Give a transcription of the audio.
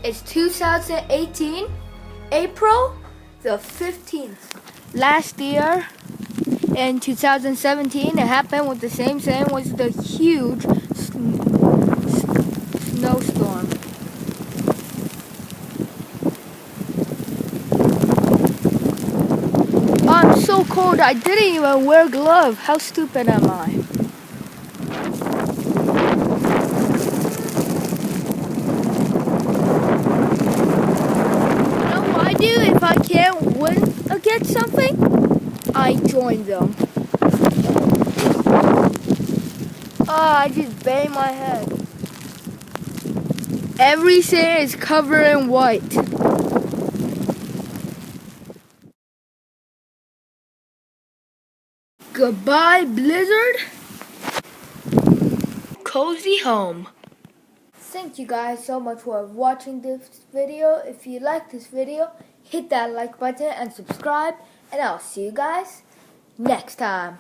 It's 2018, April the 15th. Last year, in 2017, it happened with the same was the huge snowstorm. Oh, I'm so cold, I didn't even wear gloves. How stupid am I? You know what I do if I can't win against something? I join them. Oh, I just banged my head. Everything is covered in white. Goodbye, blizzard. Cozy home. Thank you guys so much for watching this video. If you like this video, hit that like button and subscribe. And I'll see you guys next time.